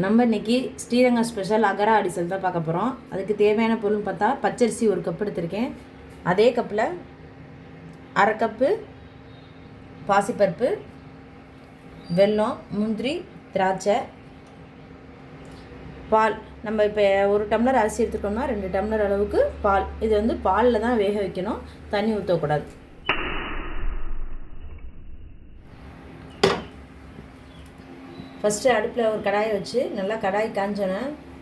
நம்ம இன்றைக்கி ஸ்ரீரங்கம் ஸ்பெஷல் அகரா அடிசல் தான் பார்க்க போகிறோம். அதுக்கு தேவையான பொருள்னு பார்த்தா பச்சரிசி 1 கப் எடுத்திருக்கேன். அதே கப்பில் 1/2 கப்பு பாசிப்பருப்பு, வெல்லம், முந்திரி, திராட்சை, பால். நம்ம இப்போ 1 டம்ளர் அரிசி எடுத்துட்டோம்னா 2 டம்ளர் அளவுக்கு பால். இது வந்து பாலில் தான் வேக வைக்கணும், தண்ணி ஊற்றக்கூடாது. ஃபஸ்ட்டு அடுப்பில் ஒரு கடாயை வச்சு நல்லா கடாய் காஞ்சோன்னே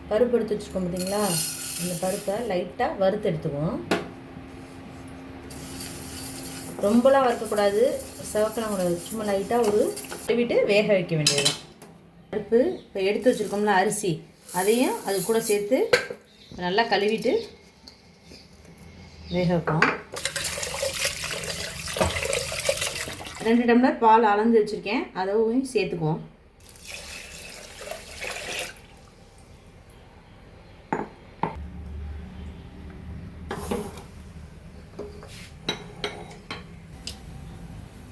பருப்பு எடுத்து வச்சுருக்கோம் பார்த்தீங்களா, அந்த பருப்பை லைட்டாக வறுத்து எடுத்துக்குவோம். ரொம்பலாம் வறுக்கக்கூடாது, செவக்கலாம் கூடாது, சும்மா லைட்டாக ஒரு விட்டு வேக வைக்க வேண்டியது. பருப்பு இப்போ எடுத்து வச்சுருக்கோம்ல அரிசி, அதையும் அது கூட சேர்த்து நல்லா கழுவிட்டு வேக வைப்போம். 2 டம்ளர் பால் அளந்து வச்சுருக்கேன், அதையும் சேர்த்துக்குவோம்.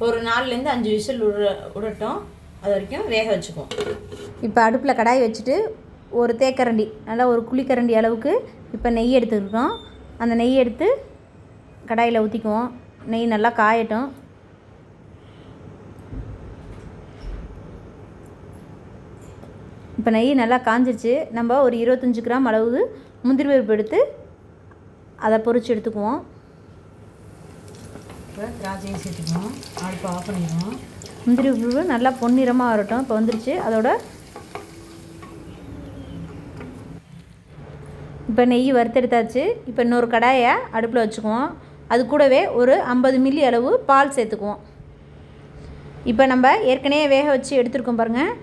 ஒரு 4லேருந்து 5 விசில் விடட்டும், அது வரைக்கும் வேக வச்சுக்குவோம். இப்போ அடுப்பில் கடாய் வச்சுட்டு ஒரு தேக்கரண்டி, நல்லா ஒரு குழிக்கரண்டி அளவுக்கு இப்போ நெய் எடுத்துக்கிட்டோம். அந்த நெய் எடுத்து கடாயில் ஊற்றிக்குவோம். நெய் நல்லா காயட்டும். இப்போ நெய் நல்லா காஞ்சிச்சு. நம்ம ஒரு 25 கிராம் அளவு முந்திரி பருப்பு எடுத்து அதை பொரித்து எடுத்துக்குவோம். இப்போ திராட்சையும் சேர்த்துக்குவோம். அடுப்பை ஆஃப் பண்ணிடுவோம். முந்திரி பருப்பு நல்லா பொன்னிறமாக வரட்டும். இப்போ வந்துருச்சு. அதோட இப்போ நெய் வறுத்தெடுத்தாச்சு. இப்போ இன்னொரு கடாயை அடுப்பில் வச்சுக்குவோம். அது கூடவே ஒரு 50 மில்லி அளவு பால் சேர்த்துக்குவோம். இப்போ நம்ம ஏற்கனவே வேக வச்சு எடுத்துருக்கோம் பாருங்கள்.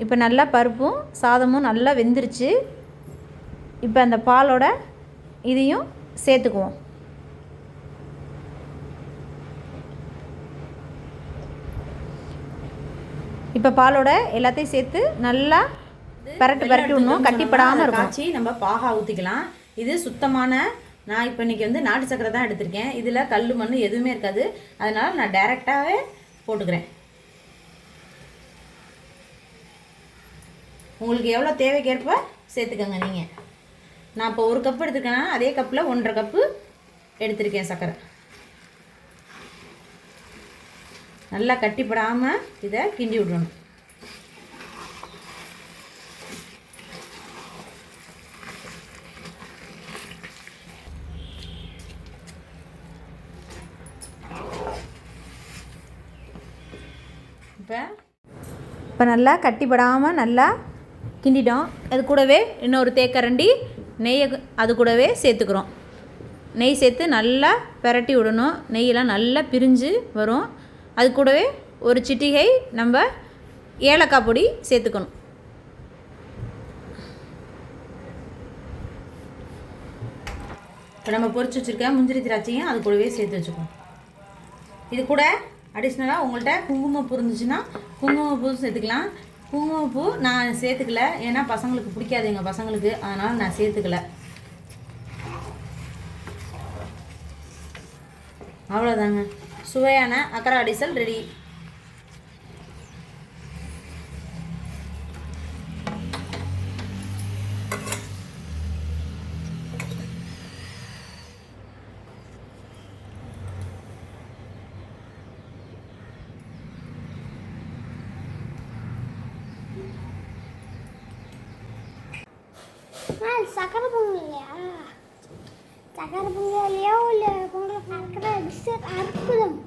இப்போ நல்லா பருப்பும் சாதமும் நல்லா வெந்துருச்சு. இப்போ அந்த பாலோட இதையும் சேர்த்துக்குவோம். இப்போ பாலோட எல்லாத்தையும் சேர்த்து நல்லா பரட்டி விடணும், கட்டிப்படாமல் இருக்கும். காய்ச்சி நம்ம பாகா ஊற்றிக்கலாம். இது சுத்தமான, நான் இப்போ இன்றைக்கி வந்து நாட்டு சக்கரை தான் எடுத்திருக்கேன். இதில் கல் மண் எதுவுமே இருக்காது. அதனால் நான் டைரெக்டாகவே போட்டுக்கிறேன். உங்களுக்கு எவ்வளோ தேவைக்கேற்ப சேர்த்துக்கோங்க நீங்கள். நான் இப்போ 1 கப்பு எடுத்துருக்கேன்னா அதே கப்பில் 1.5 கப்பு எடுத்திருக்கேன் சர்க்கரை. நல்லா கட்டிப்படாமல் இதை கிண்டி விடணும். இப்போ நல்லா கட்டிப்படாமல் நல்லா கிண்டிட்டோம். அது கூடவே இன்னொரு தேக்கரண்டி நெய்யை அது கூடவே சேர்த்துக்கிறோம். நெய் சேர்த்து நல்லா பிரட்டி விடணும். நெய்யெல்லாம் நல்லா பிரிஞ்சு வரும். அது கூடவே ஒரு சிட்டிகை நம்ம ஏலக்காய் பொடி சேர்த்துக்கணும். இப்போ நம்ம பொரிச்சு வச்சுருக்க முந்திரி திராட்சையும் அது கூடவே சேர்த்து வச்சுக்கோம். இது கூட அடிஷ்னலாக உங்கள்கிட்ட குங்குமப்பூ இருந்துச்சுன்னா குங்குமப்பூ சேர்த்துக்கலாம். குங்குமப்பூ நான் சேர்த்துக்கல, ஏன்னா பசங்களுக்கு பிடிக்காது, எங்கள் பசங்களுக்கு, அதனால் நான் சேர்த்துக்கல. அவ்வளோதாங்க, சுவையான அகரா அடிசல் ரெடி. சக்கரை பொங்கலையா? சக்கரை பொங்கலையோ இல்லை பொங்கல் பார்க்குற அற்புதம்.